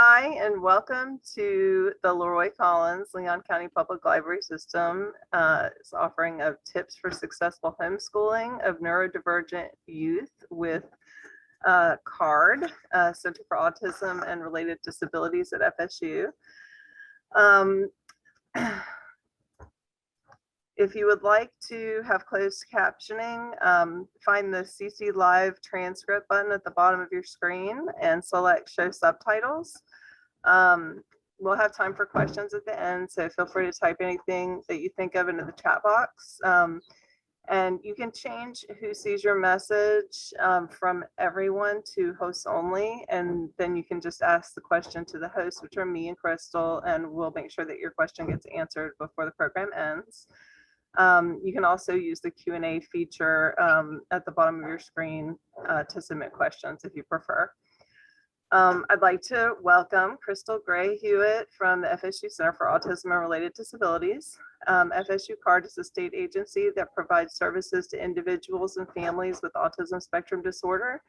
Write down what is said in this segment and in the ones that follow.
Hi, and welcome to the Leroy Collins Leon County Public Library System. It's offering of tips for successful homeschooling of neurodivergent youth with CARD, Center for Autism and Related Disabilities at FSU. If you would like to have closed captioning, find the CC Live transcript button at the bottom of your screen and select Show Subtitles. We'll have time for questions at the end, so feel free to type anything that you think of into the chat box. And you can change who sees your message from everyone to hosts only, and then you can just ask the question to the host, which are me and Crystal, and we'll make sure that your question gets answered before the program ends. You can also use the Q&A feature at the bottom of your screen to submit questions if you prefer. I'd like to welcome Crystal Gray Hewitt from the FSU Center for Autism and Related Disabilities. FSU CARD is a state agency that provides services to individuals and families with autism spectrum disorder,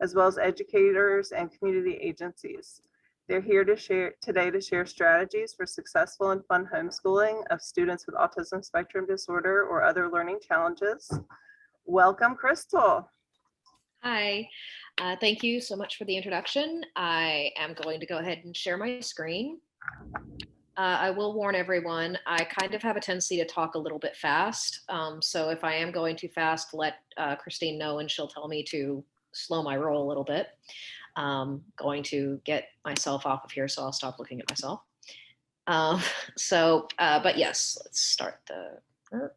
as well as educators and community agencies. They're here today to share strategies for successful and fun homeschooling of students with autism spectrum disorder or other learning challenges. Welcome, Crystal. Hi, thank you so much for the introduction. I am going to go ahead and share my screen. I will warn everyone, I kind of have a tendency to talk a little bit fast. So if I am going too fast, let Christine know and she'll tell me to slow my roll a little bit. Going to get myself off of here, so I'll stop looking at myself. But yes, let's start here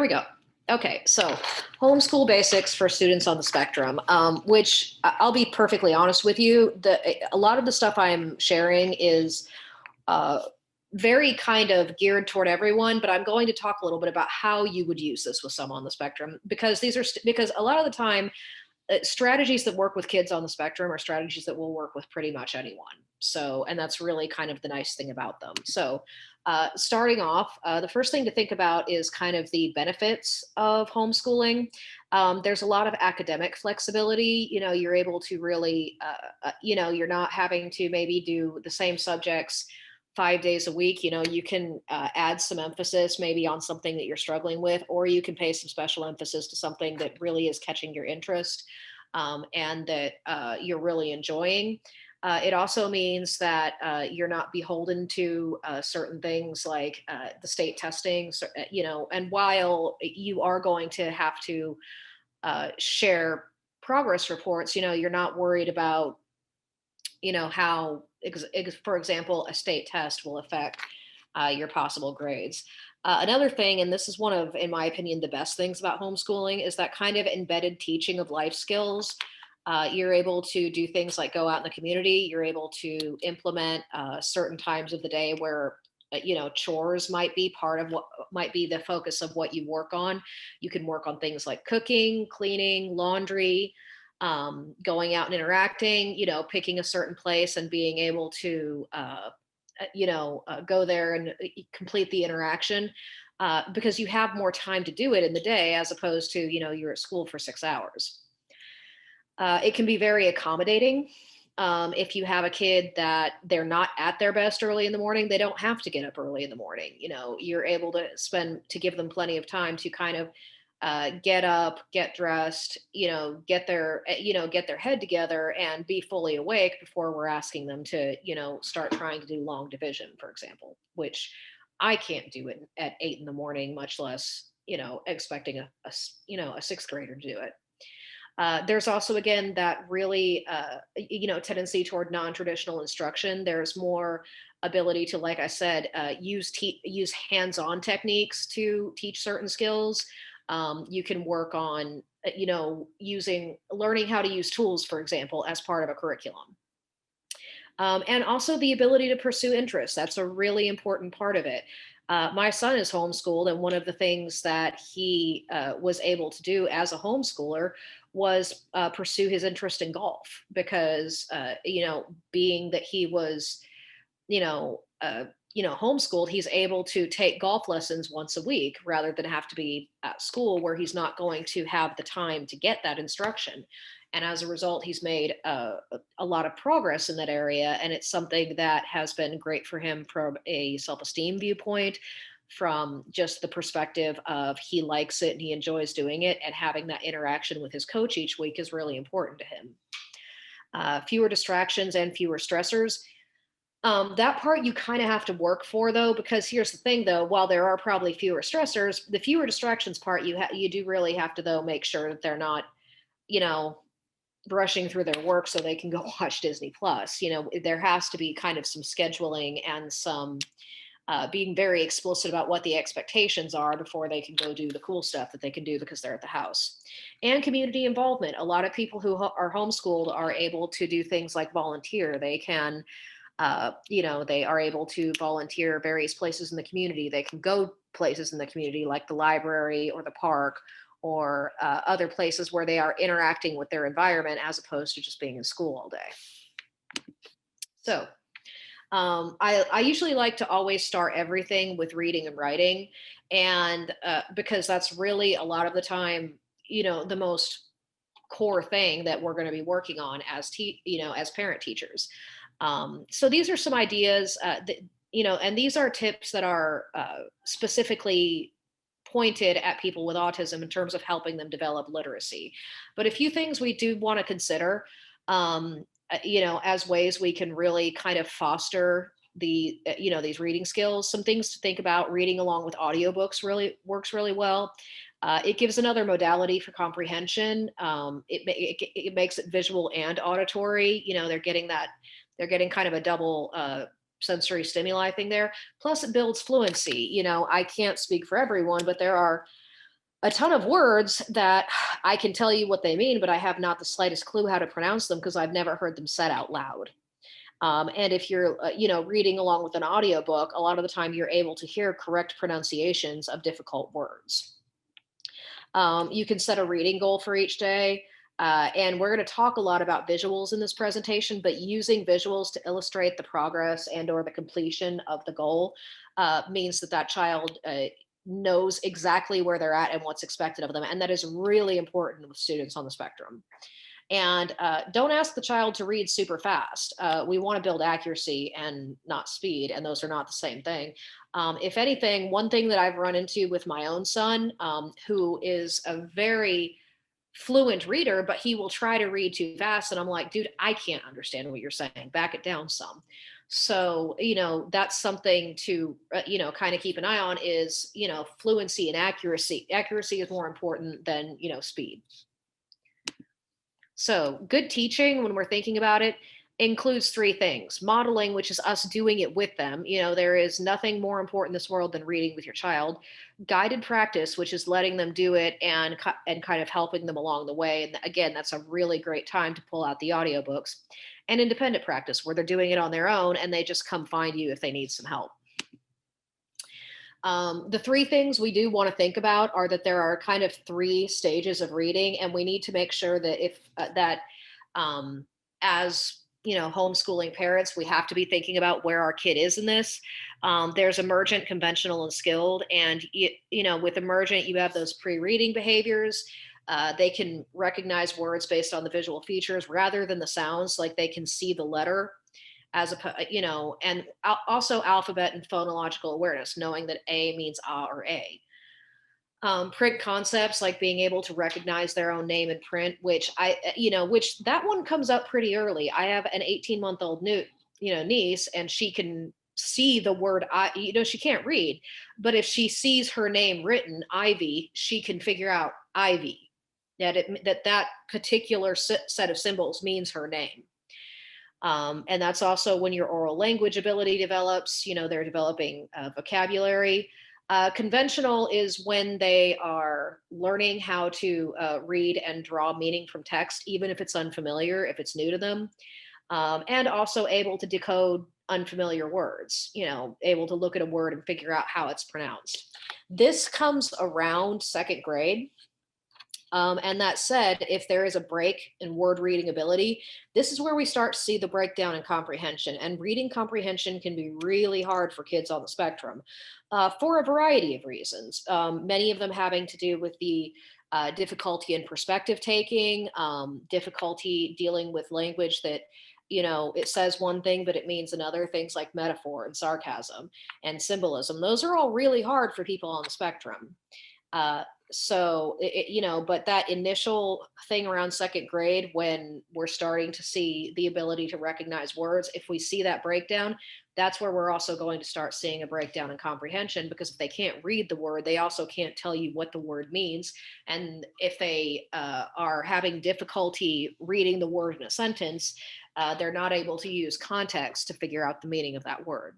we go. Okay, so homeschool basics for students on the spectrum, which I'll be perfectly honest with you, a lot of the stuff I'm sharing is very kind of geared toward everyone, but I'm going to talk a little bit about how you would use this with someone on the spectrum, because because a lot of the time, strategies that work with kids on the spectrum are strategies that will work with pretty much anyone. So, and that's really kind of the nice thing about them. So starting off, the first thing to think about is kind of the benefits of homeschooling. There's a lot of academic flexibility. You know, you're able to really, you're not having to maybe do the same subjects 5 days a week. You know, you can add some emphasis maybe on something that you're struggling with, or you can pay some special emphasis to something that really is catching your interest and that you're really enjoying. It also means that you're not beholden to certain things like the state testing, and while you are going to have to share progress reports, you're not worried about how, for example, a state test will affect your possible grades. Another thing, and this is one of, in my opinion, the best things about homeschooling, is that kind of embedded teaching of life skills. You're able to do things like go out in the community. You're able to implement certain times of the day where chores might be part of what might be the focus of what you work on. You can work on things like cooking, cleaning, laundry, going out and interacting, picking a certain place and being able to, go there and complete the interaction because you have more time to do it in the day as opposed to, you're at school for 6 hours. It can be very accommodating. If you have a kid that they're not at their best early in the morning, they don't have to get up early in the morning. You're able to give them plenty of time to kind of get up, get dressed, get their head together and be fully awake before we're asking them to, start trying to do long division, for example, which I can't do it at 8 in the morning, much less, expecting a sixth grader to do it. There's also, again, that really, tendency toward non-traditional instruction. There's more ability to, like I said, use hands-on techniques to teach certain skills. You can work on, learning how to use tools, for example, as part of a curriculum. And also the ability to pursue interests. That's a really important part of it. My son is homeschooled, and one of the things that he was able to do as a homeschooler was pursue his interest in golf because, being that he was, homeschooled, he's able to take golf lessons once a week rather than have to be at school where he's not going to have the time to get that instruction. And as a result, he's made a lot of progress in that area. And it's something that has been great for him from a self-esteem viewpoint, from just the perspective of he likes it and he enjoys doing it, and having that interaction with his coach each week is really important to him. Fewer distractions and fewer stressors. That part you kind of have to work for, though, because here's the thing, though, while there are probably fewer stressors, the fewer distractions part, you do really have to, though, make sure that they're not, you know, brushing through their work so they can go watch Disney Plus. There has to be kind of some scheduling and some being very explicit about what the expectations are before they can go do the cool stuff that they can do because they're at the house. And community involvement. A lot of people who are homeschooled are able to do things like volunteer. They can, they are able to volunteer various places in the community. They can go places in the community like the library or the park, or other places where they are interacting with their environment as opposed to just being in school all day. So I usually like to always start everything with reading and writing, and because that's really a lot of the time, the most core thing that we're going to be working on as as parent teachers. So these are some ideas and these are tips that are specifically pointed at people with autism in terms of helping them develop literacy. But a few things we do want to consider, as ways we can really kind of foster these reading skills. Some things to think about: reading along with audiobooks really works really well. It gives another modality for comprehension. It makes it visual and auditory. They're getting kind of a double sensory stimuli thing there. Plus, it builds fluency. I can't speak for everyone, but there are a ton of words that I can tell you what they mean, but I have not the slightest clue how to pronounce them because I've never heard them said out loud. And if you're, reading along with an audiobook, a lot of the time you're able to hear correct pronunciations of difficult words. You can set a reading goal for each day. And we're going to talk a lot about visuals in this presentation, but using visuals to illustrate the progress and or the completion of the goal means that child knows exactly where they're at and what's expected of them. And that is really important with students on the spectrum. And don't ask the child to read super fast. We want to build accuracy and not speed, and those are not the same thing. If anything, one thing that I've run into with my own son, who is a very fluent reader, but he will try to read too fast. And I'm like, dude, I can't understand what you're saying. Back it down some. So, that's something to, kind of keep an eye on is, fluency and accuracy. Accuracy is more important than, speed. So good teaching, when we're thinking about it, includes three things: modeling, which is us doing it with them. There is nothing more important in this world than reading with your child; guided practice, which is letting them do it and kind of helping them along the way. And again, that's a really great time to pull out the audiobooks; and independent practice, where they're doing it on their own and they just come find you if they need some help. The three things we do want to think about are that there are kind of three stages of reading, and we need to make sure that as homeschooling parents, we have to be thinking about where our kid is in this. There's emergent, conventional, and skilled. And, with emergent, you have those pre-reading behaviors. They can recognize words based on the visual features rather than the sounds, like they can see the letter and also alphabet and phonological awareness, knowing that A means ah or A. Print concepts, like being able to recognize their own name in print, which that one comes up pretty early. I have an 18-month-old niece, and she can see the word she can't read, but if she sees her name written Ivy, she can figure out Ivy, that particular set of symbols means her name. And that's also when your oral language ability develops. They're developing vocabulary. Conventional is when they are learning how to read and draw meaning from text, even if it's unfamiliar, if it's new to them, and also able to decode unfamiliar words, able to look at a word and figure out how it's pronounced. This comes around second grade. And that said, if there is a break in word reading ability, this is where we start to see the breakdown in comprehension. And reading comprehension can be really hard for kids on the spectrum for a variety of reasons, many of them having to do with the difficulty in perspective taking, difficulty dealing with language that, it says one thing, but it means another, things like metaphor and sarcasm and symbolism. Those are all really hard for people on the spectrum. Uh, but that initial thing around second grade, when we're starting to see the ability to recognize words, if we see that breakdown, that's where we're also going to start seeing a breakdown in comprehension, because if they can't read the word, they also can't tell you what the word means. And if they are having difficulty reading the word in a sentence, they're not able to use context to figure out the meaning of that word.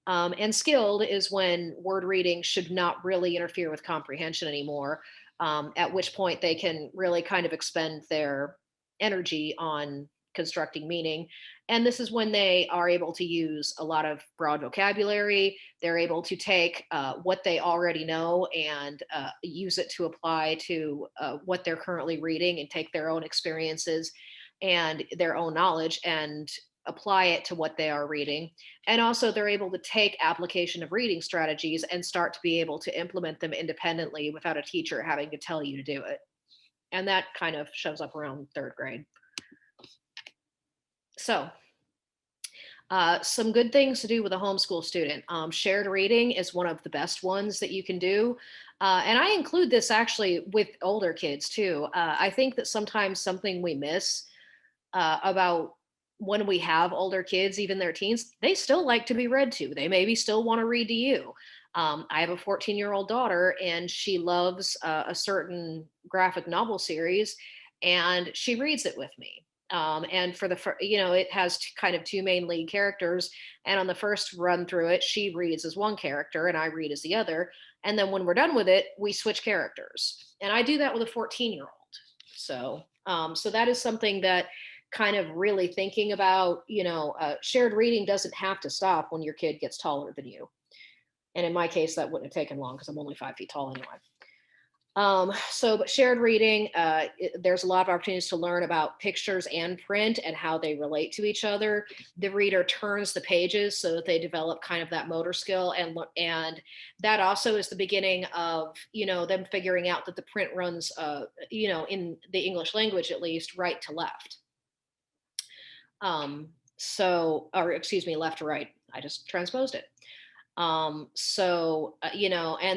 And skilled is when word reading should not really interfere with comprehension anymore, at which point they can really kind of expend their energy on constructing meaning. And this is when they are able to use a lot of broad vocabulary. They're able to take what they already know and use it to apply to what they're currently reading, and take their own experiences and their own knowledge and apply it to what they are reading. And also, they're able to take application of reading strategies and start to be able to implement them independently without a teacher having to tell you to do it. And that kind of shows up around third grade. So, some good things to do with a homeschool student. Shared reading is one of the best ones that you can do. And I include this actually with older kids too. I think that sometimes something we miss about when we have older kids, even their teens, they still like to be read to. They maybe still want to read to you. I have a 14-year-old daughter, and she loves a certain graphic novel series, and she reads it with me. And for it has kind of two main lead characters. And on the first run through it, she reads as one character and I read as the other. And then when we're done with it, we switch characters. And I do that with a 14-year-old. So that is something that kind of really thinking about, shared reading doesn't have to stop when your kid gets taller than you. And in my case, that wouldn't have taken long because I'm only 5 feet tall anyway. But shared reading, there's a lot of opportunities to learn about pictures and print and how they relate to each other. The reader turns the pages so that they develop kind of that motor skill, and that also is the beginning of, them figuring out that the print runs, in the English language, at least, right to left. Left to right. I just transposed it. And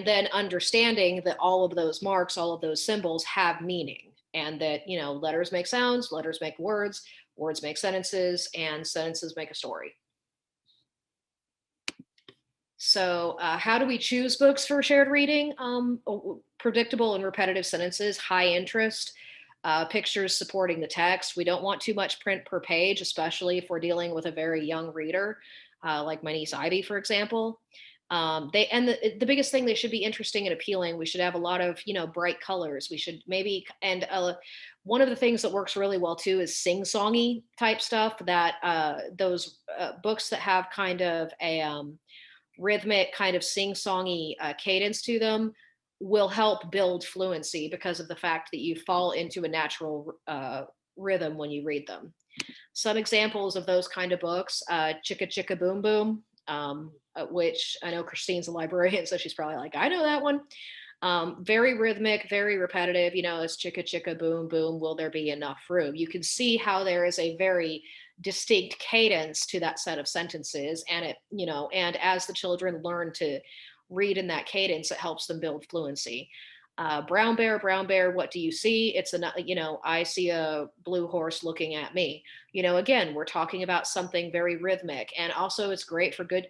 then understanding that all of those marks, all of those symbols have meaning, and that, letters make sounds, letters make words, words make sentences, and sentences make a story. So how do we choose books for shared reading? Predictable and repetitive sentences, high interest, pictures supporting the text. We don't want too much print per page, especially if we're dealing with a very young reader, like my niece Ivy, for example. The biggest thing, they should be interesting and appealing. We should have a lot of, bright colors. We should maybe, and one of the things that works really well too is sing-songy type stuff, that those books that have kind of a rhythmic kind of sing-songy cadence to them will help build fluency, because of the fact that you fall into a natural rhythm when you read them. Some examples of those kind of books, Chicka Chicka Boom Boom, which I know Christine's a librarian, so she's probably like, I know that one. Very rhythmic, very repetitive, it's Chicka Chicka Boom Boom, will there be enough room? You can see how there is a very distinct cadence to that set of sentences, and and as the children learn to read in that cadence, it helps them build fluency. Brown bear, what do you see? It's I see a blue horse looking at me. Again, we're talking about something very rhythmic, and also it's great for good,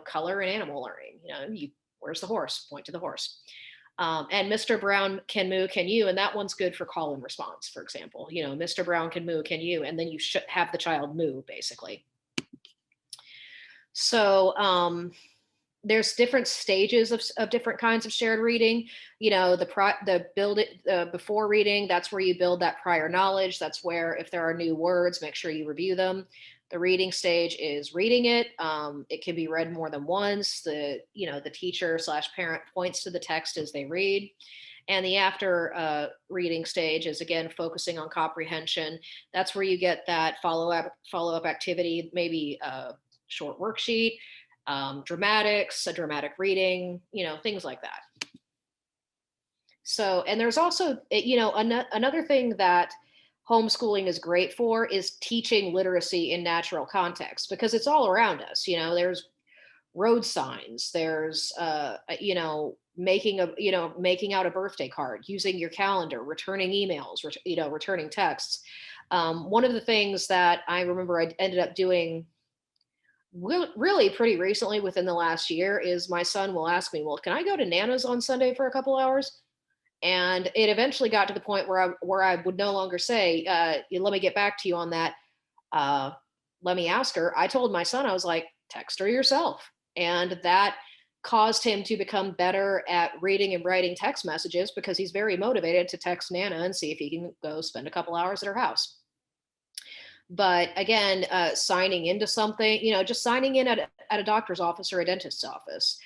color and animal learning. Where's the horse? Point to the horse. And Mr. Brown can moo, can you? And that one's good for call and response, for example. Mr. Brown can moo, can you? And then you should have the child moo, basically. So there's different stages of different kinds of shared reading. Before reading, that's where you build that prior knowledge. That's where, if there are new words, make sure you review them. The reading stage is reading it. It can be read more than once. The teacher / parent points to the text as they read. And the after reading stage is, again, focusing on comprehension. That's where you get that follow-up activity, maybe a short worksheet, dramatics, a dramatic reading, things like that. So, and there's also, another thing that homeschooling is great for is teaching literacy in natural context, because it's all around us. There's road signs, there's, making out a birthday card, using your calendar, returning emails, returning texts. One of the things that I remember I ended up doing really pretty recently within the last year is my son will ask me, well, can I go to Nana's on Sunday for a couple hours? And it eventually got to the point where I would no longer say, let me get back to you on that. Uh, Let me ask her. I told my son, I was like, text her yourself. And that caused him to become better at reading and writing text messages, because he's very motivated to text Nana and see if he can go spend a couple hours at her house. But again, signing into something, just signing in at a doctor's office or a dentist's office,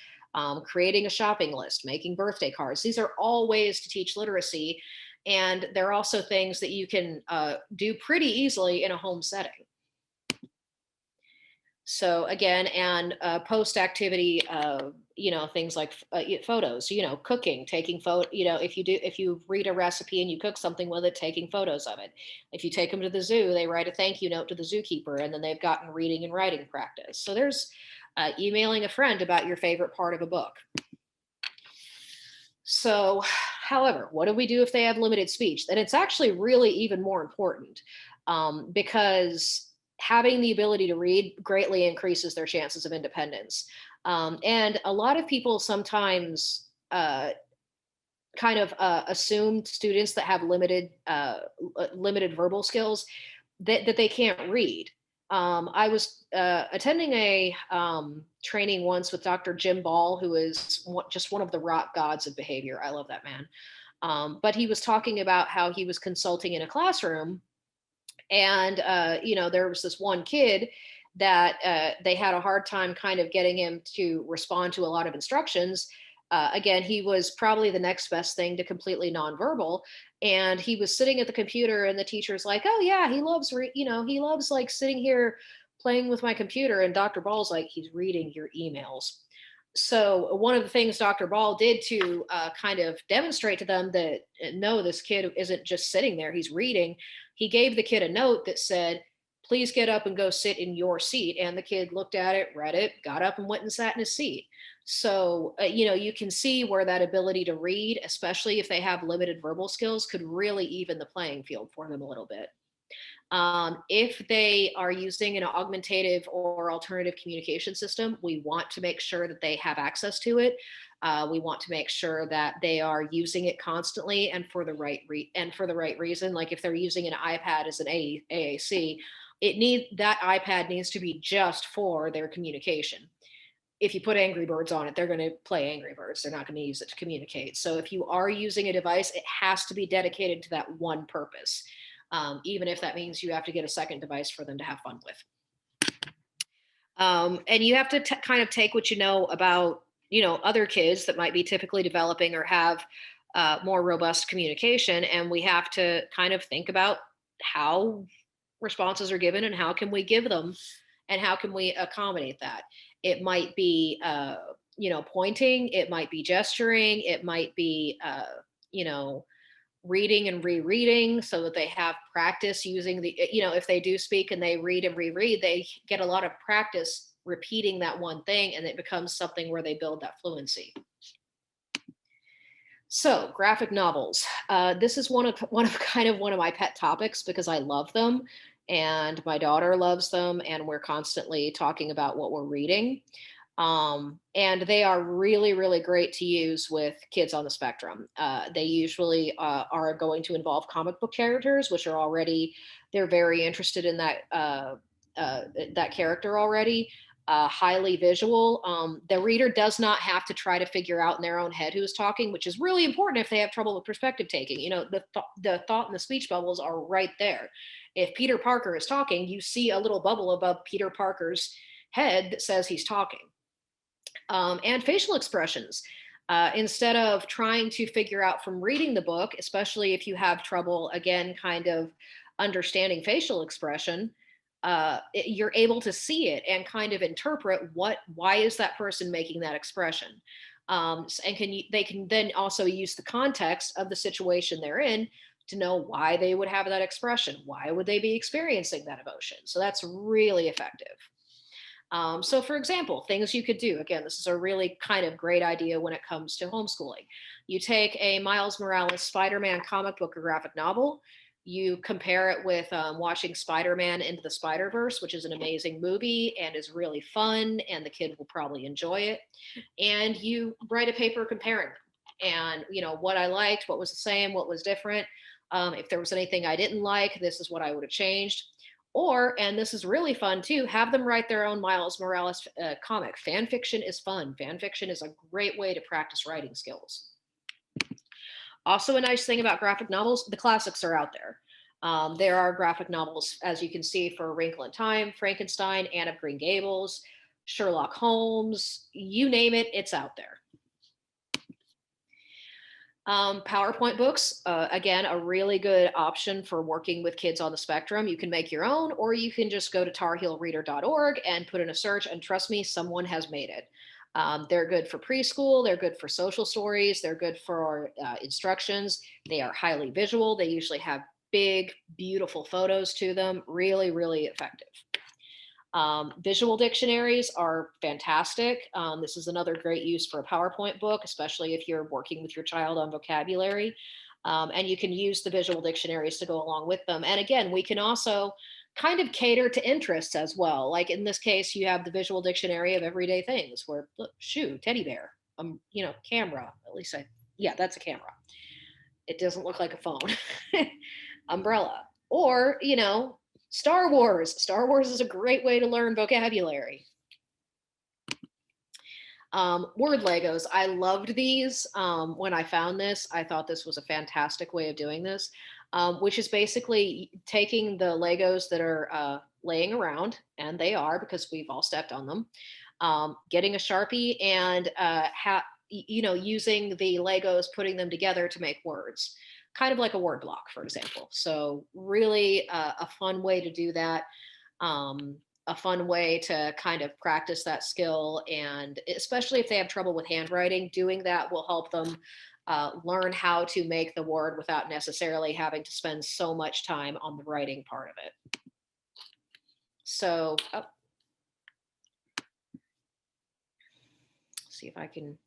creating a shopping list, making birthday cards. These are all ways to teach literacy. And they're also things that you can do pretty easily in a home setting. So again, and post activity, things like photos, cooking, taking photo, if you read a recipe and you cook something with it, taking photos of it. If you take them to the zoo, they write a thank you note to the zookeeper, and then they've gotten reading and writing practice. So there's emailing a friend about your favorite part of a book. So, however, what do we do if they have limited speech? And it's actually really even more important, because having the ability to read greatly increases their chances of independence. And a lot of people sometimes assume students that have limited verbal skills that they can't read. I was attending a training once with Dr. Jim Ball, who is just one of the rock gods of behavior. I love that man. But he was talking about how he was consulting in a classroom, and there was this one kid that they had a hard time kind of getting him to respond to a lot of instructions. Again, he was probably the next best thing to completely nonverbal, and he was sitting at the computer, and the teacher's like, oh yeah, he loves he loves like sitting here playing with my computer, and Dr. Ball's like, he's reading your emails. So one of the things Dr. Ball did to kind of demonstrate to them that no, this kid isn't just sitting there, he's reading. He gave the kid a note that said, please get up and go sit in your seat. And the kid looked at it, read it, got up and went and sat in his seat. So, you can see where that ability to read, especially if they have limited verbal skills, could really even the playing field for them a little bit. If they are using an augmentative or alternative communication system, we want to make sure that they have access to it. We want to make sure that they are using it constantly and for the right reason. Like if they're using an iPad as an AAC, that iPad needs to be just for their communication. If you put Angry Birds on it, they're going to play Angry Birds. They're not going to use it to communicate. So if you are using a device, it has to be dedicated to that one purpose. Even if that means you have to get a second device for them to have fun with. And you have to kind of take what you know about, other kids that might be typically developing or have more robust communication. And we have to kind of think about how responses are given and how can we give them and how can we accommodate that. It might be, pointing, it might be gesturing, it might be, reading and rereading so that they have practice using if they do speak and they read and reread, they get a lot of practice repeating that one thing, and it becomes something where they build that fluency. So graphic novels. This is one of my pet topics because I love them and my daughter loves them, and we're constantly talking about what we're reading. And they are really, really great to use with kids on the spectrum. They usually are going to involve comic book characters, which they're very interested in that character already. Highly visual. The reader does not have to try to figure out in their own head who's talking, which is really important if they have trouble with perspective taking. The thought and the speech bubbles are right there. If Peter Parker is talking, you see a little bubble above Peter Parker's head that says he's talking. And facial expressions. Instead of trying to figure out from reading the book, especially if you have trouble, again, kind of understanding facial expression, you're able to see it and kind of interpret why is that person making that expression. And they can then also use the context of the situation they're in to know why they would have that expression. Why would they be experiencing that emotion? So that's really effective. So for example, things you could do, again, this is a really kind of great idea when it comes to homeschooling. You take a Miles Morales Spider-Man comic book or graphic novel, you compare it with watching Spider-Man Into the Spider-Verse, which is an amazing movie and is really fun, and the kid will probably enjoy it. And you write a paper comparing them. And, what I liked, what was the same, what was different. If there was anything I didn't like, this is what I would have changed. Or, and this is really fun too, have them write their own Miles Morales comic. Fan fiction is fun. Fan fiction is a great way to practice writing skills. Also, a nice thing about graphic novels, the classics are out there. There are graphic novels, as you can see, for A Wrinkle in Time, Frankenstein, Anne of Green Gables, Sherlock Holmes, you name it, it's out there. PowerPoint books, again, a really good option for working with kids on the spectrum. You can make your own, or you can just go to tarheelreader.org and put in a search, and trust me, someone has made it. They're good for preschool, they're good for social stories, they're good for instructions. They are highly visual. They usually have big, beautiful photos to them. Really, really effective. Visual dictionaries are fantastic. This is another great use for a PowerPoint book, especially if you're working with your child on vocabulary. And you can use the visual dictionaries to go along with them. And again, we can also kind of cater to interests as well. Like in this case, you have the visual dictionary of everyday things where, look, shoe, teddy bear, camera, at least yeah, that's a camera. It doesn't look like a phone. Umbrella. Or, Star Wars. Star Wars is a great way to learn vocabulary. Word Legos. I loved these. When I found this, I thought this was a fantastic way of doing this, which is basically taking the Legos that are laying around, and they are because we've all stepped on them, getting a Sharpie and using the Legos, putting them together to make words. Kind of like a word block, for example. So really a fun way to do that. A fun way to kind of practice that skill. And especially if they have trouble with handwriting, doing that will help them learn how to make the word without necessarily having to spend so much time on the writing part of it. So, see if I can.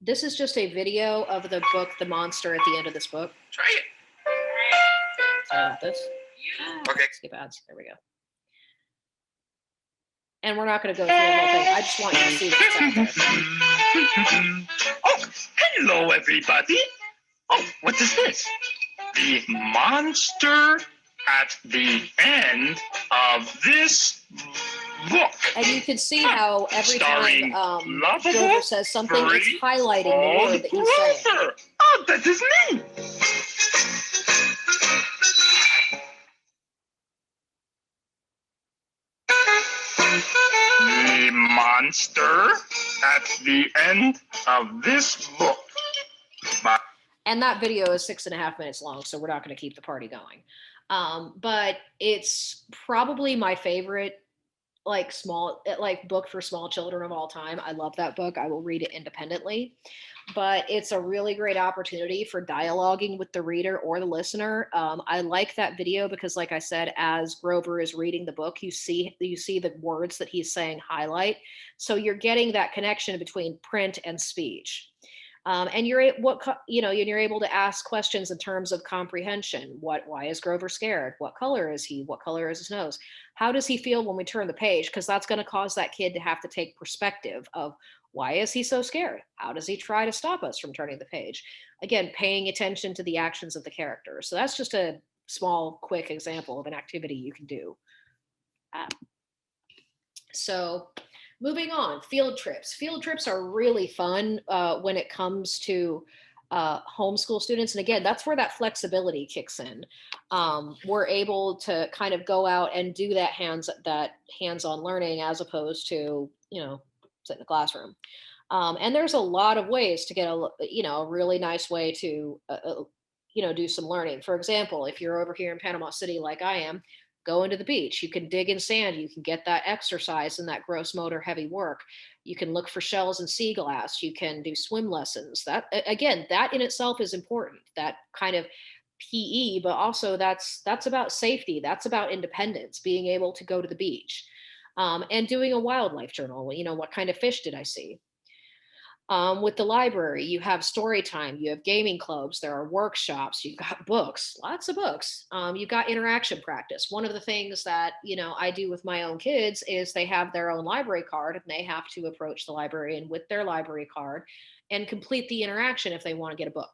This is just a video of the book, The Monster, at the end of this book. Try it. Sorry about this. Okay. Skip ads. There we go. And we're not going to go through the whole thing. I just want you to see what's out there. Oh, hello, everybody. Oh, what is this? The monster at the end of this book. And you can see how every Starring time lovable, Grover says something, it's furry, highlighting the word that he's saying. Grover. Oh, that is me. The monster at the end of this book. And that video is 6.5 minutes long, so we're not going to keep the party going. But it's probably my favorite book for small children of all time. I love that book. I will read it independently, but it's a really great opportunity for dialoguing with the reader or the listener. I like that video because, like I said, as Grover is reading the book, you see the words that he's saying highlight. So you're getting that connection between print and speech. And you're able to ask questions in terms of comprehension. Why is Grover scared? What color is he? What color is his nose? How does he feel when we turn the page? Because that's going to cause that kid to have to take perspective of why is he so scared? How does he try to stop us from turning the page? Again, paying attention to the actions of the character. So that's just a small, quick example of an activity you can do. So moving on, field trips. Field trips are really fun when it comes to homeschool students. And again, that's where that flexibility kicks in. We're able to kind of go out and do that hands-on learning as opposed to, sit in the classroom. And there's a lot of ways to get a really nice way to, do some learning. For example, if you're over here in Panama City, like I am, go into the beach. You can dig in sand. You can get that exercise and that gross motor heavy work. You can look for shells and sea glass. You can do swim lessons. That, again, that in itself is important, that kind of PE, but also that's about safety. That's about independence, being able to go to the beach, and doing a wildlife journal. You know, what kind of fish did I see? With the library, you have story time, you have gaming clubs, there are workshops, you've got books, lots of books. You've got interaction practice. One of the things that, you know, I do with my own kids is they have their own library card and they have to approach the librarian with their library card and complete the interaction if they want to get a book.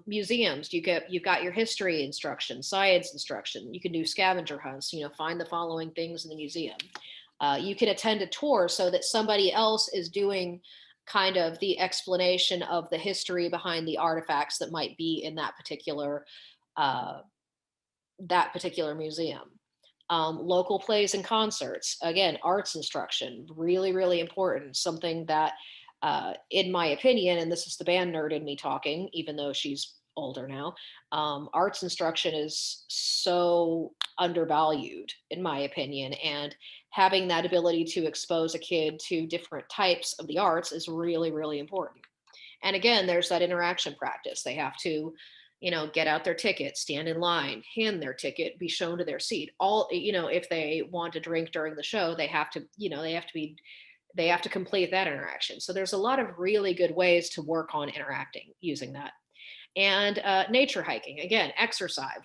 Museums, you've got your history instruction, science instruction. You can do scavenger hunts, you know, find the following things in the museum. You can attend a tour so that somebody else is doing kind of the explanation of the history behind the artifacts that might be in that particular museum. Local plays and concerts, again, arts instruction, really, really important. Something that, in my opinion, and this is the band nerd in me talking, even though she's older now, arts instruction is so undervalued, in my opinion, and having that ability to expose a kid to different types of the arts is really, really important. And again, there's that interaction practice. They have to, you know, get out their ticket, stand in line, hand their ticket, be shown to their seat. All, you know, if they want to drink during the show, they have to, you know, they have to complete that interaction. So there's a lot of really good ways to work on interacting using that. And nature hiking, again, exercise,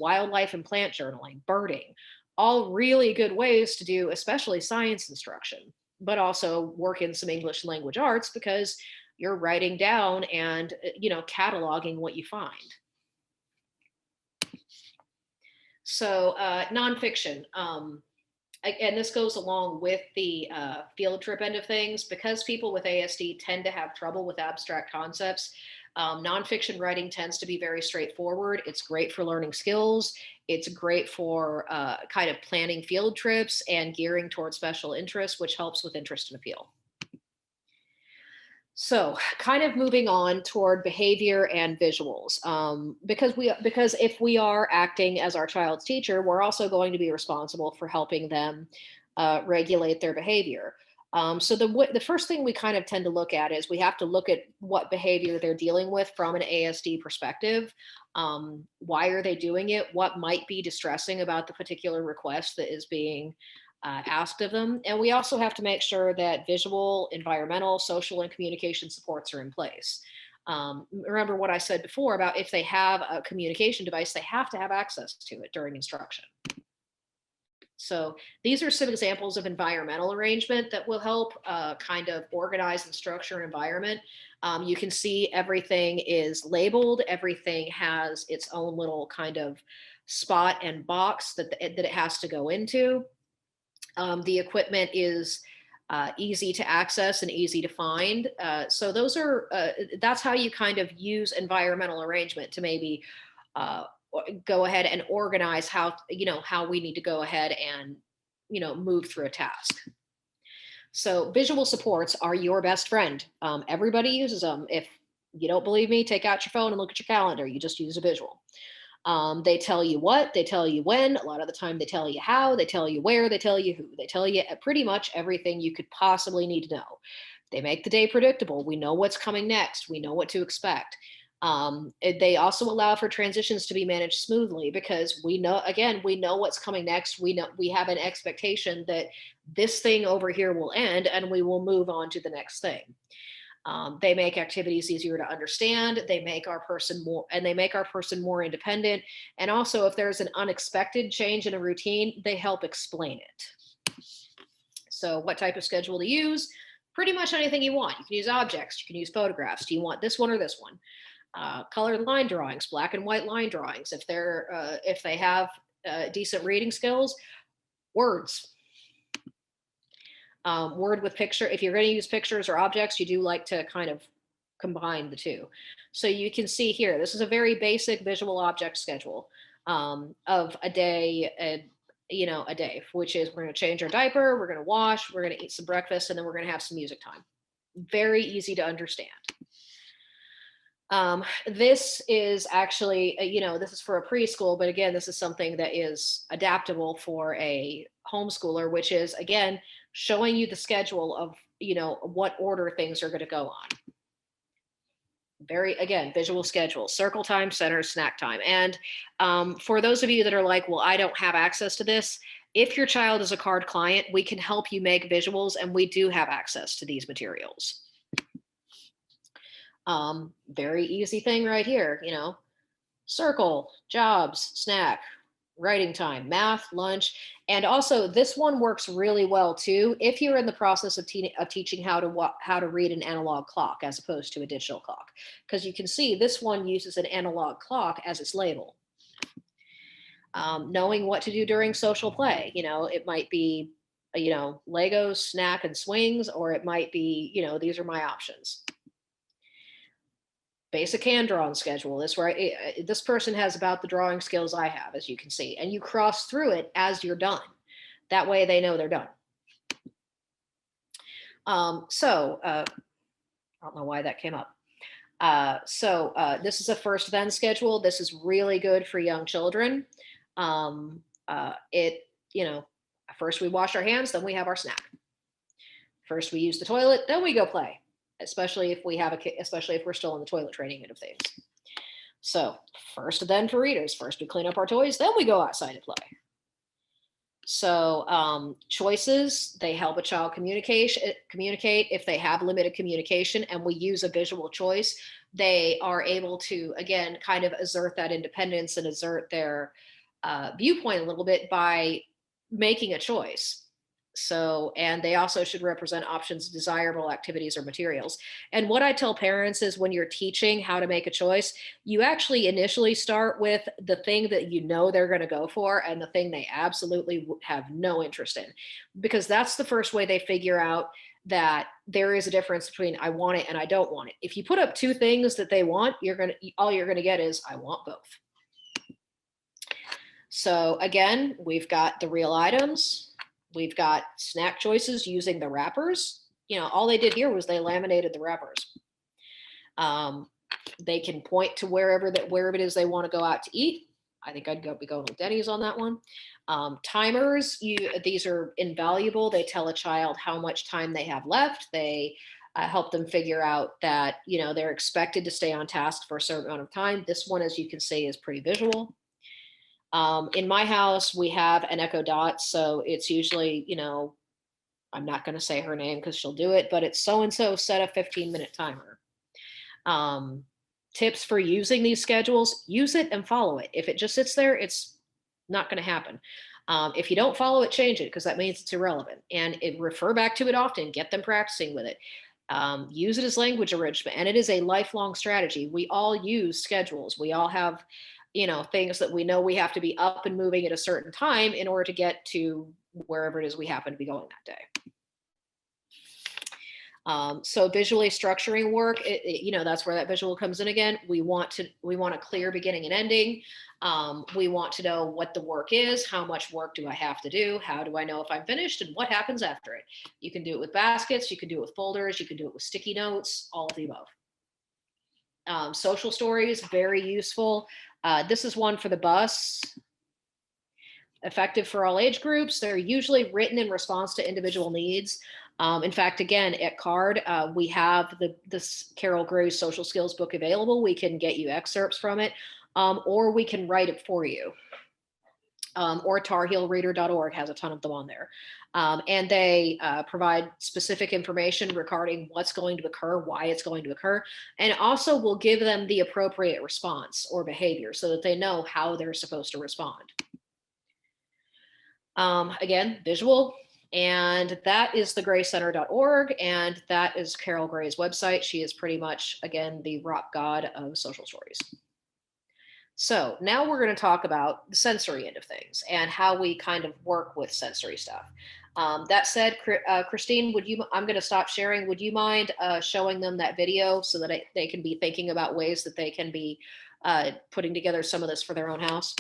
wildlife and plant journaling, birding, all really good ways to do, especially science instruction, but also work in some English language arts because you're writing down and, you know, cataloging what you find. So nonfiction, and this goes along with the field trip end of things, because people with ASD tend to have trouble with abstract concepts. Nonfiction writing tends to be very straightforward. It's great for learning skills. It's great for kind of planning field trips and gearing towards special interests, which helps with interest and appeal. So kind of moving on toward behavior and visuals, because if we are acting as our child's teacher, we're also going to be responsible for helping them regulate their behavior. So the first thing we kind of tend to look at is we have to look at what behavior they're dealing with from an ASD perspective. Why are they doing it? What might be distressing about the particular request that is being asked of them. And we also have to make sure that visual, environmental, social, and communication supports are in place. Remember what I said before about if they have a communication device, they have to have access to it during instruction. So these are some examples of environmental arrangement that will help kind of organize and structure an environment. You can see everything is labeled. Everything has its own little kind of spot and box that it has to go into. The equipment is easy to access and easy to find. So those are, that's how you kind of use environmental arrangement to maybe go ahead and organize how, you know, how we need to go ahead and, you know, move through a task. So visual supports are your best friend. Everybody uses them. If you don't believe me, take out your phone and look at your calendar. You just use a visual. They tell you what, they tell you when, a lot of the time they tell you how, they tell you where, they tell you who, they tell you pretty much everything you could possibly need to know. They make the day predictable. We know what's coming next. We know what to expect. They also allow for transitions to be managed smoothly because we know, again, we know what's coming next. We know we have an expectation that this thing over here will end and we will move on to the next thing. They make activities easier to understand. They make our person more independent. And also, if there's an unexpected change in a routine, they help explain it. So what type of schedule to use? Pretty much anything you want. You can use objects, you can use photographs. Do you want this one or this one? Colored line drawings, black and white line drawings. If they have decent reading skills, words. Word with picture. If you're going to use pictures or objects, you do like to kind of combine the two. So you can see here, this is a very basic visual object schedule of a day, a day, which is we're going to change our diaper, we're going to wash, we're going to eat some breakfast, and then we're going to have some music time. Very easy to understand. This is actually, this is for a preschool, but again, this is something that is adaptable for a homeschooler, which is, again, showing you the schedule of, what order things are going to go on. Very, again, visual schedule, circle time, center, snack time. And for those of you that are like, well, I don't have access to this, if your child is a card client, we can help you make visuals, and we do have access to these materials. Very easy thing right here, circle, jobs, snack, writing time, math, lunch. And also this one works really well too if you're in the process of teaching how to read an analog clock as opposed to a digital clock, because you can see this one uses an analog clock as its label. Knowing what to do during social play, it might be Legos, snack, and swings, or it might be, these are my options. Basic hand drawing schedule. This person has about the drawing skills I have, as you can see, and you cross through it as you're done. That way they know they're done. I don't know why that came up. This is a first then schedule. This is really good for young children. First we wash our hands, then we have our snack. First we use the toilet, then we go play. Especially if we're still in the toilet training end of things. So first then for readers, first we clean up our toys, then we go outside and play. So choices, they help a child communicate if they have limited communication, and we use a visual choice. They are able to, again, kind of assert that independence and assert their viewpoint a little bit by making a choice. So, and they also should represent options, desirable activities or materials. And what I tell parents is when you're teaching how to make a choice, you actually initially start with the thing that they're going to go for and the thing they absolutely have no interest in, because that's the first way they figure out that there is a difference between I want it and I don't want it. If you put up two things that they want, all you're going to get is I want both. So again, we've got the real items. We've got snack choices using the wrappers. All they did here was they laminated the wrappers. They can point to wherever it is they want to go out to eat. I think I'd be going with Denny's on that one. Timers, these are invaluable. They tell a child how much time they have left. They help them figure out that, they're expected to stay on task for a certain amount of time. This one, as you can see, is pretty visual. In my house, we have an Echo Dot. So it's usually, I'm not going to say her name because she'll do it, but it's so-and-so set a 15-minute timer. Tips for using these schedules: use it and follow it. If it just sits there, it's not going to happen. If you don't follow it, change it, because that means it's irrelevant. And refer back to it often, get them practicing with it. Use it as language enrichment, and it is a lifelong strategy. We all use schedules. We all have things that we know we have to be up and moving at a certain time in order to get to wherever it is we happen to be going that day. So visually structuring work, that's where that visual comes in again. We want a clear beginning and ending. We want to know what the work is. How much work do I have to do? How do I know if I'm finished, and what happens after it? You can do it with baskets. You can do it with folders. You can do it with sticky notes, all of the above. Social stories, very useful. This is one for the bus. Effective for all age groups. They're usually written in response to individual needs. In fact, again, at CARD, we have this Carol Gray's social skills book available. We can get you excerpts from it, or we can write it for you. Or tarheelreader.org has a ton of them on there. And they provide specific information regarding what's going to occur, why it's going to occur, and also will give them the appropriate response or behavior so that they know how they're supposed to respond. Again, visual, and that is thegraycenter.org, and that is Carol Gray's website. She is pretty much, again, the rock god of social stories. So now we're going to talk about the sensory end of things and how we kind of work with sensory stuff. That said, Christine, I'm going to stop sharing. Would you mind showing them that video so that they can be thinking about ways that they can be putting together some of this for their own house?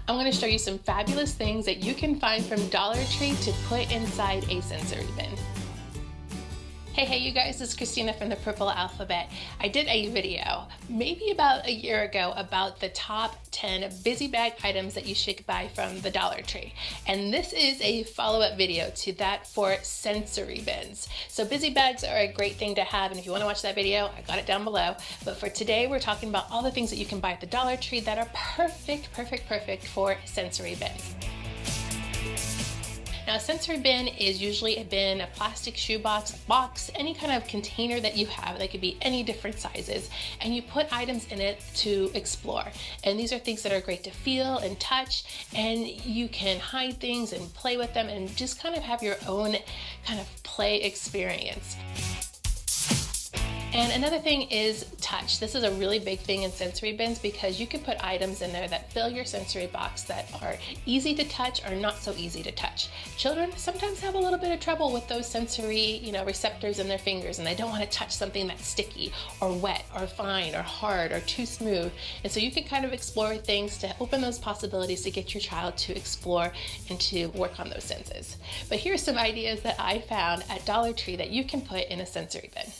I'm going to show you some fabulous things that you can find from Dollar Tree to put inside a sensory bin. Hey you guys, this is Christina from the Purple Alphabet. I did a video maybe about a year ago about the top 10 busy bag items that you should buy from the Dollar Tree. And this is a follow-up video to that for sensory bins. So busy bags are a great thing to have, and if you want to watch that video, I got it down below. But for today, we're talking about all the things that you can buy at the Dollar Tree that are perfect for sensory bins. Now, a sensory bin is usually a bin, a plastic shoebox, box, any kind of container that you have. They could be any different sizes, and you put items in it to explore. And these are things that are great to feel and touch, and you can hide things and play with them and just kind of have your own kind of play experience. And another thing is touch. This is a really big thing in sensory bins because you can put items in there that fill your sensory box that are easy to touch or not so easy to touch. Children sometimes have a little bit of trouble with those sensory, receptors in their fingers, and they don't want to touch something that's sticky or wet or fine or hard or too smooth. And so you can kind of explore things to open those possibilities to get your child to explore and to work on those senses. But here's some ideas that I found at Dollar Tree that you can put in a sensory bin.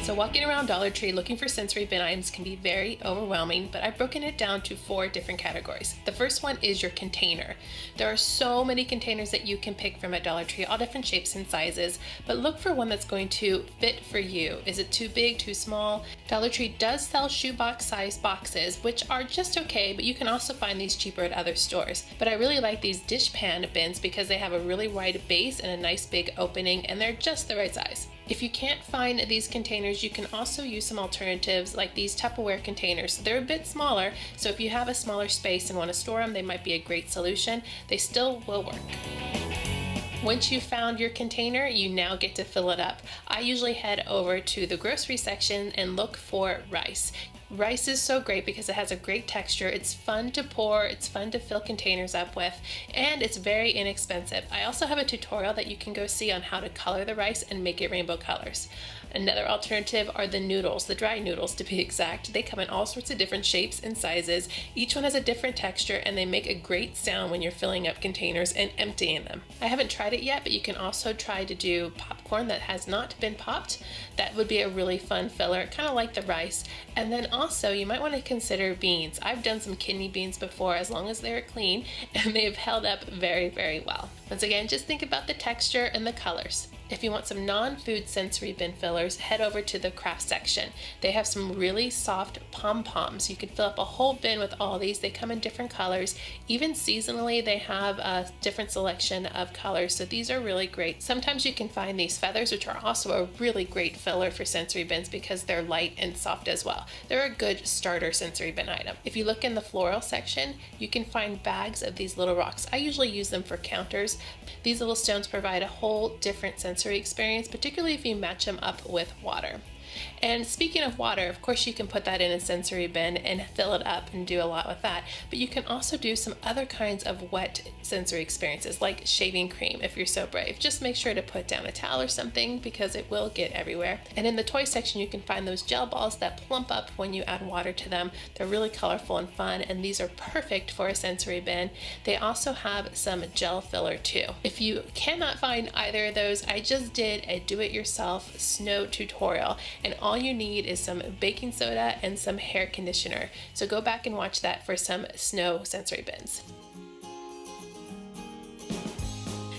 So walking around Dollar Tree looking for sensory bin items can be very overwhelming, but I've broken it down to 4 different categories. The first one is your container. There are so many containers that you can pick from at Dollar Tree, all different shapes and sizes, but look for one that's going to fit for you. Is it too big, too small? Dollar Tree does sell shoebox size boxes, which are just okay, but you can also find these cheaper at other stores. But I really like these dishpan bins because they have a really wide base and a nice big opening, and they're just the right size. If you can't find these containers, you can also use some alternatives like these Tupperware containers. They're a bit smaller, so if you have a smaller space and want to store them, they might be a great solution. They still will work. Once you've found your container, you now get to fill it up. I usually head over to the grocery section and look for rice. Rice is so great because it has a great texture. It's fun to pour, it's fun to fill containers up with, and it's very inexpensive. I also have a tutorial that you can go see on how to color the rice and make it rainbow colors. Another alternative are the noodles, the dry noodles to be exact. They come in all sorts of different shapes and sizes. Each one has a different texture, and they make a great sound when you're filling up containers and emptying them. I haven't tried it yet, but you can also try to do popcorn that has not been popped. That would be a really fun filler, kind of like the rice. And then also you might want to consider beans. I've done some kidney beans before, as long as they're clean, and they've held up very, very well. Once again, just think about the texture and the colors. If you want some non-food sensory bin fillers, head over to the craft section. They have some really soft pom-poms. You could fill up a whole bin with all these. They come in different colors. Even seasonally, they have a different selection of colors, so these are really great. Sometimes you can find these feathers, which are also a really great filler for sensory bins because they're light and soft as well. They're a good starter sensory bin item. If you look in the floral section, you can find bags of these little rocks. I usually use them for counters. These little stones provide a whole different sensory experience, particularly if you match them up with water. And speaking of water, of course you can put that in a sensory bin and fill it up and do a lot with that, but you can also do some other kinds of wet sensory experiences like shaving cream if you're so brave. Just make sure to put down a towel or something because it will get everywhere. And in the toy section you can find those gel balls that plump up when you add water to them. They're really colorful and fun, and these are perfect for a sensory bin. They also have some gel filler too. If you cannot find either of those, I just did a do-it-yourself snow tutorial, and all you need is some baking soda and some hair conditioner. So go back and watch that for some snow sensory bins.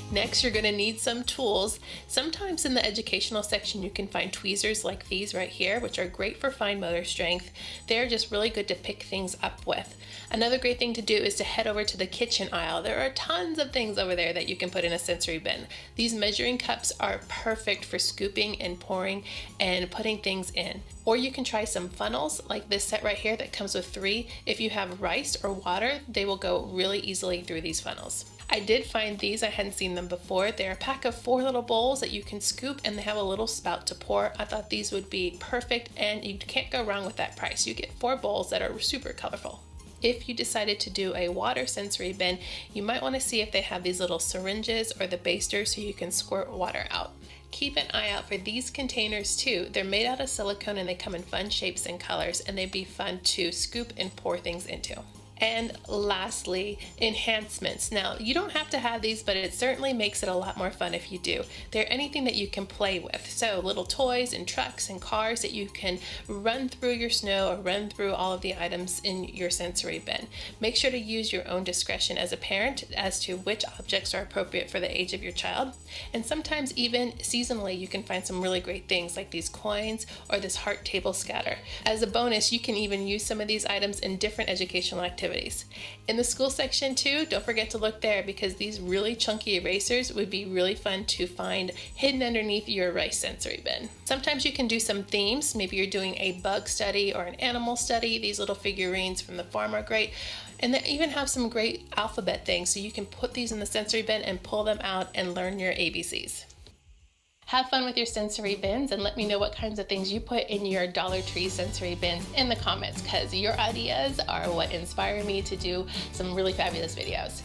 Next, you're going to need some tools. Sometimes in the educational section you can find tweezers like these right here, which are great for fine motor strength. They're just really good to pick things up with. Another great thing to do is to head over to the kitchen aisle. There are tons of things over there that you can put in a sensory bin. These measuring cups are perfect for scooping and pouring and putting things in. Or you can try some funnels like this set right here that comes with 3. If you have rice or water, they will go really easily through these funnels. I did find these, I hadn't seen them before. They're a pack of 4 little bowls that you can scoop, and they have a little spout to pour. I thought these would be perfect, and you can't go wrong with that price. You get 4 bowls that are super colorful. If you decided to do a water sensory bin, you might want to see if they have these little syringes or the baster so you can squirt water out. Keep an eye out for these containers too. They're made out of silicone and they come in fun shapes and colors, and they'd be fun to scoop and pour things into. And lastly, enhancements. Now, you don't have to have these, but it certainly makes it a lot more fun if you do. They're anything that you can play with. So little toys and trucks and cars that you can run through your snow or run through all of the items in your sensory bin. Make sure to use your own discretion as a parent as to which objects are appropriate for the age of your child. And sometimes even seasonally, you can find some really great things like these coins or this heart table scatter. As a bonus, you can even use some of these items in different educational activities. In the school section too, don't forget to look there because these really chunky erasers would be really fun to find hidden underneath your rice sensory bin. Sometimes you can do some themes. Maybe you're doing a bug study or an animal study. These little figurines from the farm are great. And they even have some great alphabet things, so you can put these in the sensory bin and pull them out and learn your ABCs. Have fun with your sensory bins and let me know what kinds of things you put in your Dollar Tree sensory bins in the comments, because your ideas are what inspire me to do some really fabulous videos.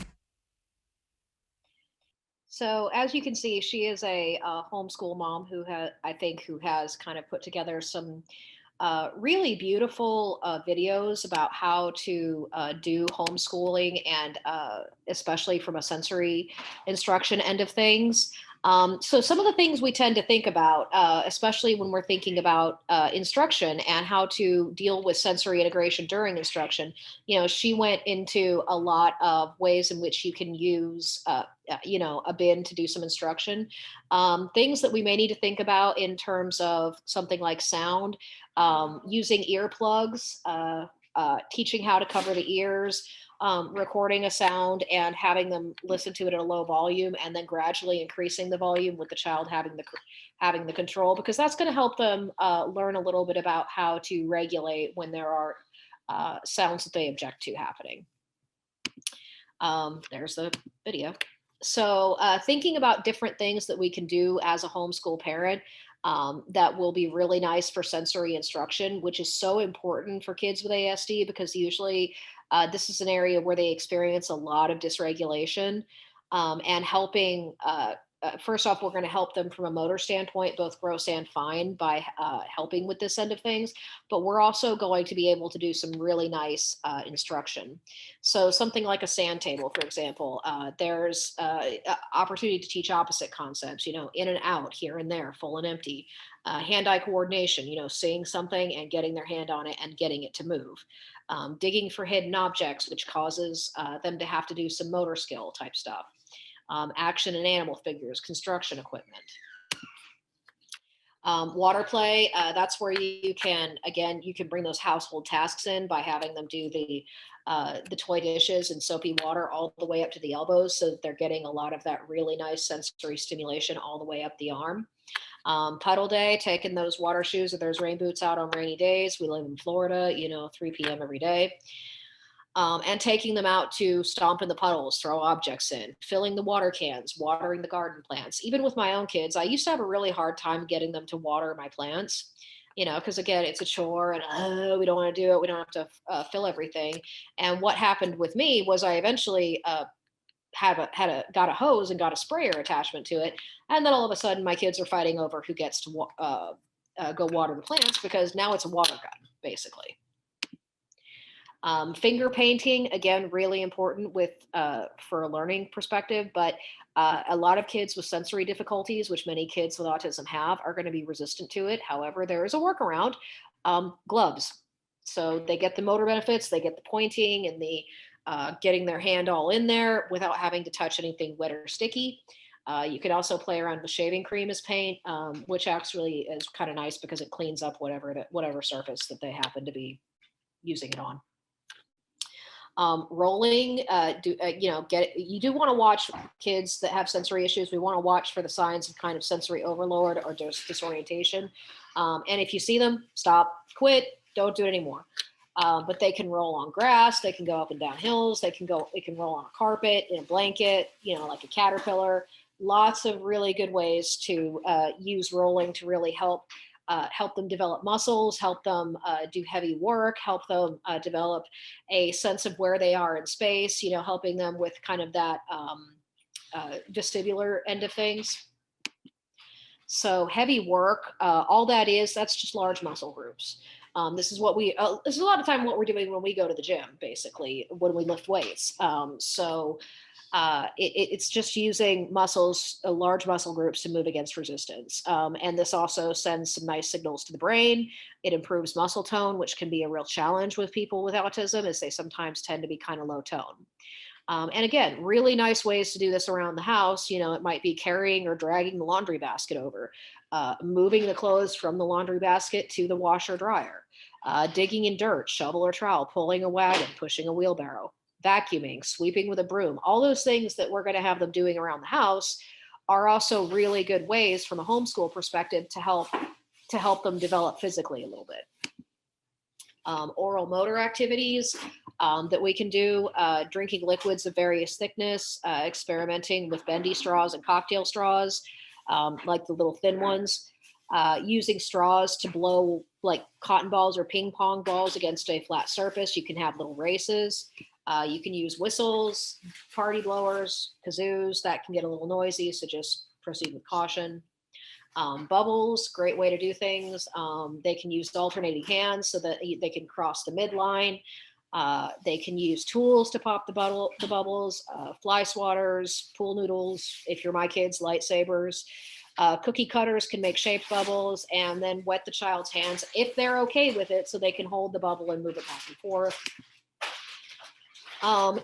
So as you can see, she is a homeschool mom who has kind of put together some really beautiful videos about how to do homeschooling, and especially from a sensory instruction end of things. So some of the things we tend to think about, especially when we're thinking about instruction and how to deal with sensory integration during instruction, she went into a lot of ways in which you can use, a bin to do some instruction. Things that we may need to think about in terms of something like sound, using earplugs, teaching how to cover the ears, recording a sound and having them listen to it at a low volume, and then gradually increasing the volume with the child having the control, because that's going to help them learn a little bit about how to regulate when there are sounds that they object to happening. There's the video. So thinking about different things that we can do as a homeschool parent that will be really nice for sensory instruction, which is so important for kids with ASD, because usually this is an area where they experience a lot of dysregulation, and helping, first off, we're going to help them from a motor standpoint, both gross and fine, by helping with this end of things. But we're also going to be able to do some really nice instruction. So something like a sand table, for example, there's opportunity to teach opposite concepts, in and out, here and there, full and empty. Hand-eye coordination, seeing something and getting their hand on it and getting it to move. Digging for hidden objects, which causes them to have to do some motor skill type stuff. Action and animal figures, construction equipment. Water play, that's where you can bring those household tasks in by having them do the toy dishes in soapy water all the way up to the elbows, so that they're getting a lot of that really nice sensory stimulation all the way up the arm. Puddle day, taking those water shoes or those rain boots out on rainy days. We live in Florida, 3 p.m. every day. And taking them out to stomp in the puddles, throw objects in, filling the water cans, watering the garden plants. Even with my own kids, I used to have a really hard time getting them to water my plants, because again, it's a chore and we don't want to do it. We don't have to fill everything. And what happened with me was I eventually got a hose and got a sprayer attachment to it. And then all of a sudden my kids are fighting over who gets to go water the plants, because now it's a water gun, basically. Finger painting, again, really important for a learning perspective, but a lot of kids with sensory difficulties, which many kids with autism have, are going to be resistant to it. However, there is a workaround, gloves. So they get the motor benefits, they get the pointing and the getting their hand all in there without having to touch anything wet or sticky. You can also play around with shaving cream as paint, which actually is kind of nice because it cleans up whatever surface that they happen to be using it on. Rolling, you do want to watch kids that have sensory issues. We want to watch for the signs of kind of sensory overload or disorientation. And if you see them, stop, quit, don't do it anymore. But they can roll on grass, they can go up and down hills, they can roll on a carpet, in a blanket, like a caterpillar. Lots of really good ways to use rolling to really help them develop muscles, help them do heavy work, help them develop a sense of where they are in space, helping them with kind of that vestibular end of things. So heavy work, all that is, that's just large muscle groups. This is what this is a lot of time what we're doing when we go to the gym, basically, when we lift weights. It's just using muscles, large muscle groups to move against resistance. And this also sends some nice signals to the brain. It improves muscle tone, which can be a real challenge with people with autism, as they sometimes tend to be kind of low tone. And again, really nice ways to do this around the house. You know, it might be carrying or dragging the laundry basket over, moving the clothes from the laundry basket to the washer dryer, digging in dirt, shovel or trowel, pulling a wagon, pushing a wheelbarrow, vacuuming, sweeping with a broom. All those things that we're going to have them doing around the house are also really good ways from a homeschool perspective to help them develop physically a little bit. Oral motor activities that we can do, drinking liquids of various thickness, experimenting with bendy straws and cocktail straws, like the little thin ones, using straws to blow like cotton balls or ping pong balls against a flat surface. You can have little races. You can use whistles, party blowers, kazoos. That can get a little noisy, so just proceed with caution. Bubbles, great way to do things. They can use alternating hands so that they can cross the midline. They can use tools to pop the bubbles, fly swatters, pool noodles, if you're my kids, lightsabers. Cookie cutters can make shaped bubbles, and then wet the child's hands if they're okay with it so they can hold the bubble and move it back and forth.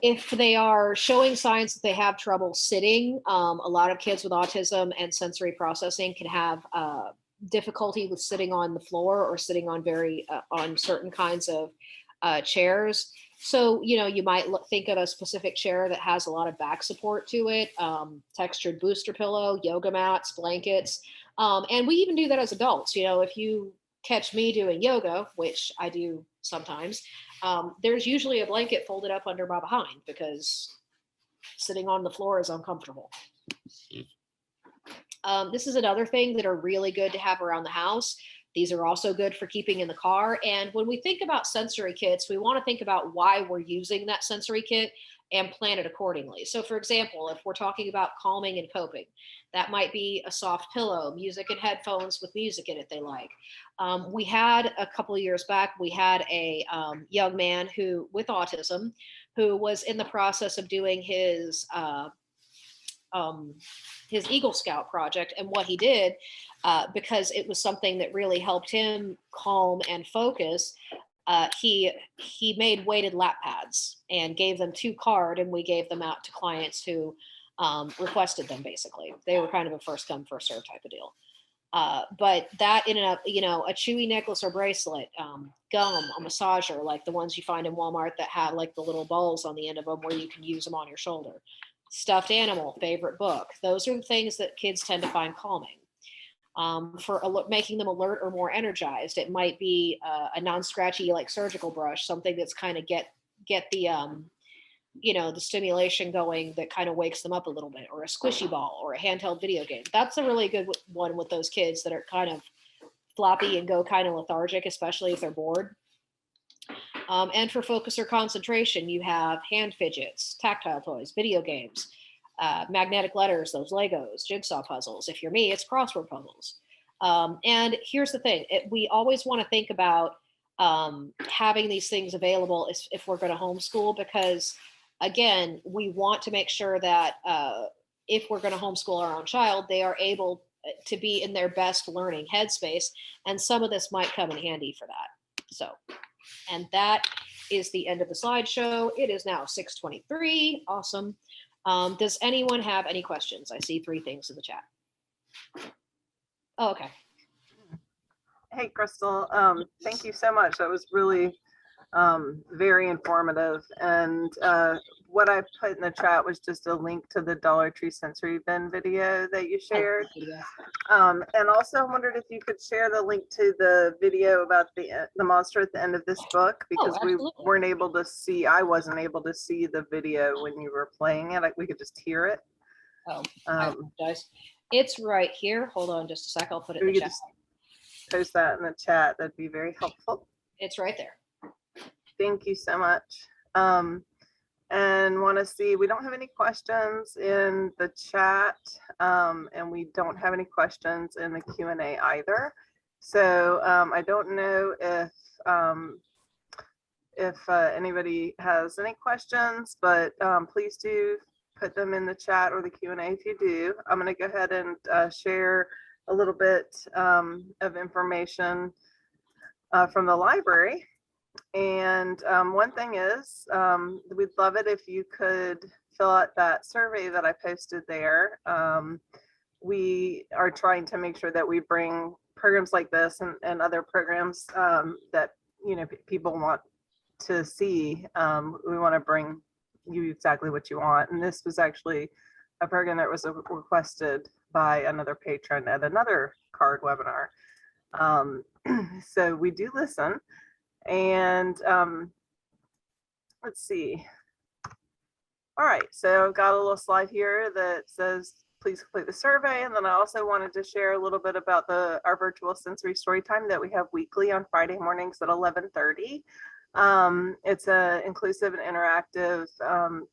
If they are showing signs that they have trouble sitting, a lot of kids with autism and sensory processing can have difficulty with sitting on the floor or sitting on on certain kinds of chairs. So, you know, you might think of a specific chair that has a lot of back support to it, textured booster pillow, yoga mats, blankets. And we even do that as adults. You know, if you catch me doing yoga, which I do sometimes, there's usually a blanket folded up under my behind because sitting on the floor is uncomfortable. This is another thing that are really good to have around the house. These are also good for keeping in the car. And when we think about sensory kits, we want to think about why we're using that sensory kit and plan it accordingly. So for example, if we're talking about calming and coping, that might be a soft pillow, music and headphones with music in it they like. We had a couple of years back, we had a young man with autism who was in the process of doing his Eagle Scout project. And what he did, because it was something that really helped him calm and focus, he made weighted lap pads and gave them 2 card, and we gave them out to clients who requested them. Basically, they were kind of a first come first serve type of deal. But that in a chewy necklace or bracelet, gum, a massager like the ones you find in Walmart that have like the little balls on the end of them where you can use them on your shoulder. Stuffed animal, favorite book. Those are the things that kids tend to find calming. For making them alert or more energized, it might be a non-scratchy like surgical brush, something that's kind of get the the stimulation going that kind of wakes them up a little bit, or a squishy ball or a handheld video game. That's a really good one with those kids that are kind of floppy and go kind of lethargic, especially if they're bored. And for focus or concentration, you have hand fidgets, tactile toys, video games, magnetic letters, those Legos, jigsaw puzzles. If you're me, it's crossword puzzles. And here's the thing, we always want to think about having these things available if we're going to homeschool, because again, we want to make sure that if we're going to homeschool our own child, they are able to be in their best learning headspace. And some of this might come in handy for that. So, and that is the end of the slideshow. It is now 6:23. Awesome. Does anyone have any questions? I see 3 things in the chat. Oh, okay. Hey, Crystal, thank you so much. That was really very informative. And what I put in the chat was just a link to the Dollar Tree sensory bin video that you shared. And also I wondered if you could share the link to the video about the monster at the end of this book, because we weren't able to see, I wasn't able to see the video when you were playing it. We could just hear it. Oh, I apologize. It's right here. Hold on just a sec. I'll put it in the chat. Just post that in the chat. That'd be very helpful. It's right there. Thank you so much. and want to see, we don't have any questions in the chat, and we don't have any questions in the Q&A either. So I don't know if anybody has any questions, but please do put them in the chat or the Q&A if you do. I'm going to go ahead and share a little bit of information from the library. And one thing is, we'd love it if you could fill out that survey that I posted there. We are trying to make sure that we bring programs like this and other programs that, you know, people want to see. We want to bring you exactly what you want. And this was actually a program that was requested by another patron at another card webinar. So we do listen. And let's see. All right, so I've got a little slide here that says, please complete the survey. And then I also wanted to share a little bit about our virtual sensory story time that we have weekly on Friday mornings at 11:30. It's an inclusive and interactive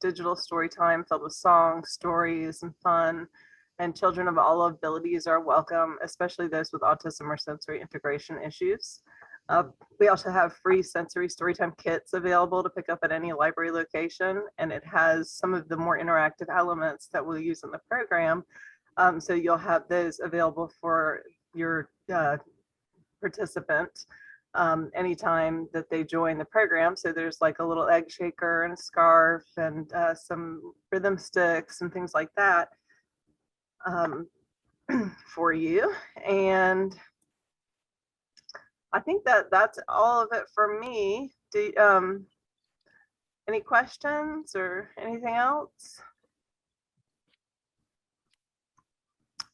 digital story time filled with songs, stories, and fun. And children of all abilities are welcome, especially those with autism or sensory integration issues. We also have free sensory storytime kits available to pick up at any library location, and it has some of the more interactive elements that we'll use in the program. So you'll have those available for your participant anytime that they join the program. So there's like a little egg shaker and a scarf and some rhythm sticks and things like that for you. And I think that's all of it for me. Any questions or anything else?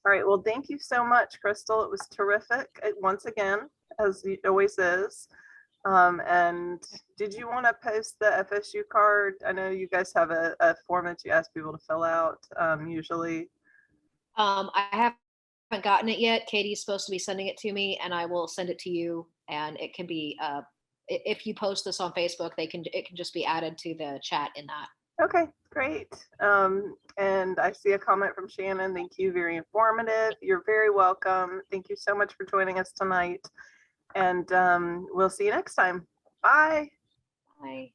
All right, well, thank you so much, Crystal. It was terrific once again, as it always is. And did you want to post the FSU card? I know you guys have a form that you ask people to fill out usually. I haven't gotten it yet. Katie's supposed to be sending it to me, and I will send it to you. And it can be, if you post this on Facebook, it can just be added to the chat in that. Okay, great. And I see a comment from Shannon. Thank you, very informative. You're very welcome. Thank you so much for joining us tonight. And we'll see you next time. Bye. Bye.